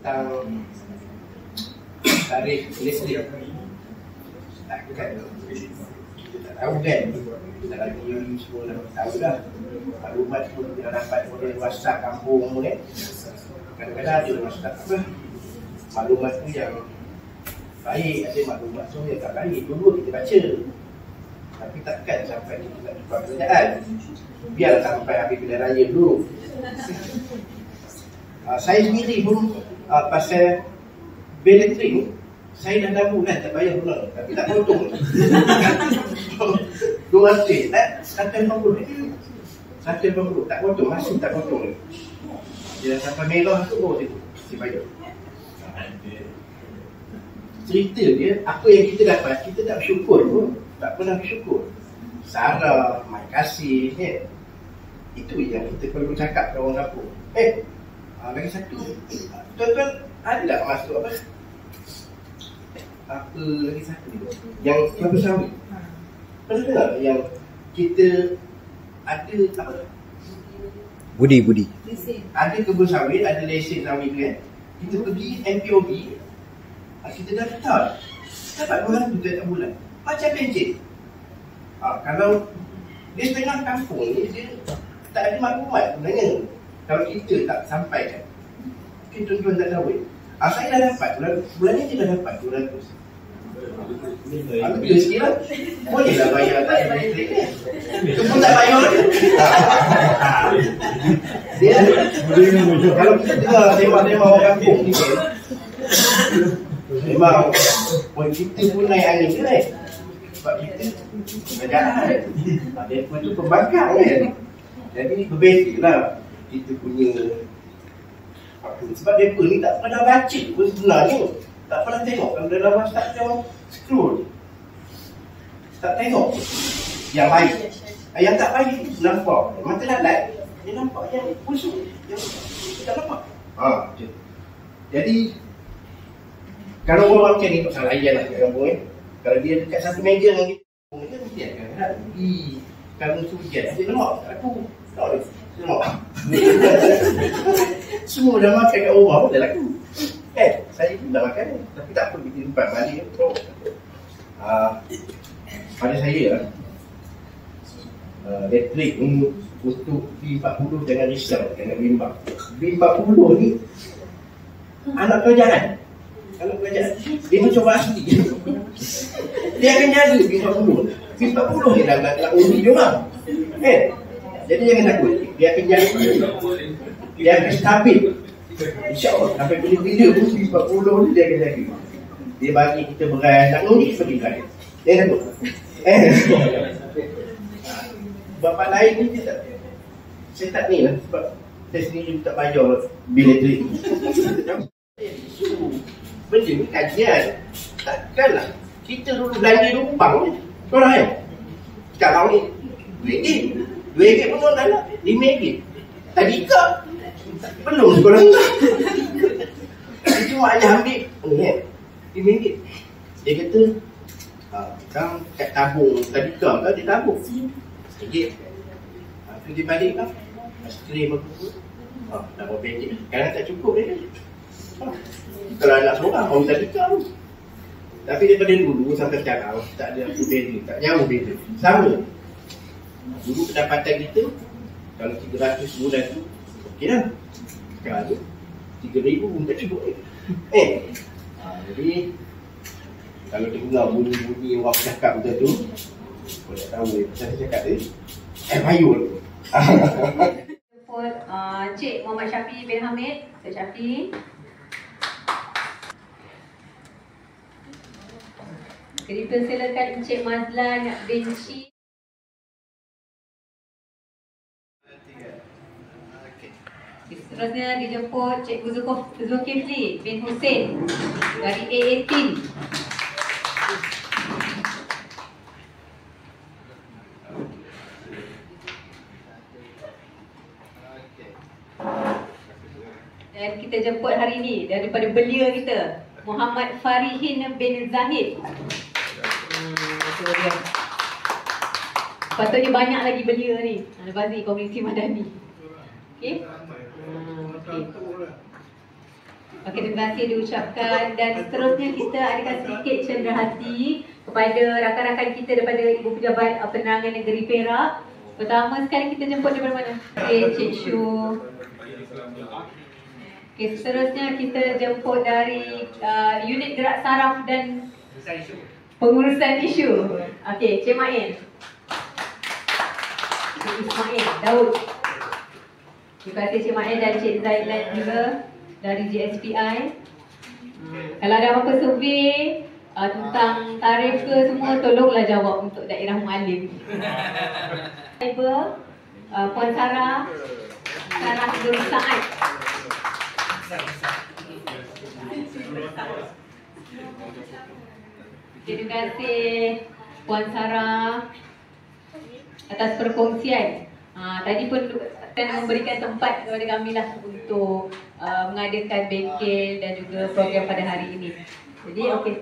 tentang tarikh listrik. Takkan kita tak tahu kan, dalam teori semua dah tahu dah. Maklumat pun kita dapat oleh WhatsApp kampung kan. Kadang-kadang ada WhatsApp apa, maklumat tu yang baik, ada maklumat tu yang tak baik. Dulu kita baca, tapi takkan sampai kita tak dapat pertanyaan. Biarlah sampai habis pilihan raya dulu. Saya sendiri pun pasal bil elektrik ni, saya dah 6 bulan tak bayar pula, tapi tak potong. 200 180 tak potong, masih tak potong. Dia dah sampai merah tu baru dia bayar. Cerita dia, apa yang kita dapat, kita tak bersyukur pun. Tak pernah bersyukur. Sarah, mai kasih kan? Itu yang kita perlu cakap ke orang kampung. Lagi satu, tuan-tuan ada tak masuk apa? Apa lagi satu yang kelapa sawit. Pernah dengar yang kita ada apa? Budi. Ada kebun sawit, ada lesen sawit kan? Kita pergi MPOB, kita daftar. Dapat RM200 tiap bulan. Macam pencet. Kalau dia setengah kampung ni, dia tak ada maklumat sebenarnya. Kalau kita tak sampaikan, mungkin tuan-tuan tak tahu. Saya dah dapat, bulan ni dia dah dapat RM200. Bila sikit lah. Bolehlah bayar tak ada elektrik kan? Itu pun tak bayar lagi. Dia, kalau kita dengar tema-tema orang kampung ni kan, memang kita pun naik angin ke kan? Sebab kita kerajaan. Mereka tu pembangkang kan? Jadi berbeza lah kita punya apa. Sebab mereka ni tak pernah baca pun sebenarnya. Tak pernah tengok. Kalau dalam WhatsApp dia orang scroll, tak tengok yang baik. Yang tak baik nampak. Mata lalat, dia nampak yang busuk, yang tak nampak. Jadi kalau orang macam ni tak salah layan lah kat kampung kan. Kalau dia dekat satu meja dengan kita, dia mesti akan kalau musuh hujan, dia lemak aku. Tak boleh, lemak. Semua dah makan kat rumah pun dah laku. Saya pun dah makan, tapi tak apa, kita empat balik. Pada saya elektrik untuk B40 jangan risau, jangan bimbang. B40 ni anak kerajaan. Anak kerajaan, dia macam asli. Dia akan jaga B40. B40 ni dah nak undi dia orang. Jadi jangan takut, dia akan jaga. Dia akan stabil. InsyaAllah sampai bila-bila pun B40 ni dia akan jaga. Dia bagi kita beras, nak undi pergi beras. Jangan takut. Bapak lain ni saya tak ni lah, sebab saya sendiri tak bayar bil elektrik. Benda ni kajian. Takkanlah kita dulu belanja numpang ni. Korang kan? Sekarang ni RM2 pun orang dah nak RM5. Tadika belum sekolah. Cuma hanya ambil RM5. Dia kata sekarang kat tabung tadika kan, dia tabung RM1. Tu dia balik kan, stream apa dah berapa ringgit. Kadang tak cukup dia. Kalau anak seorang orang tadika pun. Tapi daripada dulu sampai sekarang tak ada apa beza, tak jauh beza. Sama. Dulu pendapatan kita kalau 300 sebulan tu okey dah. Sekarang tu 3,000 pun tak cukup. Jadi kalau dengar bunyi-bunyi orang cakap macam tu, kau tak tahu pasal saya cakap tadi. Payul. Cik Muhammad Syafi bin Hamid. Cik Syafi. Dipersilakan Encik Mazlan bin Shi. Seterusnya dijemput Cikgu Zulkifli bin Hussein dari A18. Dan kita jemput hari ini daripada belia kita, Muhammad Farihin bin Zahid. Patutnya banyak lagi belia ni, Al-Bazi Komuniti Madani. Okey? Okey. Okey, terima kasih diucapkan dan seterusnya kita adakan sedikit cenderahati kepada rakan-rakan kita daripada Ibu Pejabat Penerangan Negeri Perak. Pertama sekali kita jemput daripada mana? Okey, Cik Shu. Okey, seterusnya kita jemput dari unit gerak saraf dan pengurusan isu. Okey, Cik Main. Cik Ismail Daud. Terima kasih Cik Main dan Cik Zailan juga dari GSPI. Kalau ada apa-apa survey tentang tarif ke semua, tolonglah jawab untuk daerah Mualim. Puan Sarah Abdul Saad. Terima kasih Puan Sarah atas perkongsian. Tadi pun akan memberikan tempat kepada kami lah untuk mengadakan bengkel dan juga program pada hari ini. Jadi okey.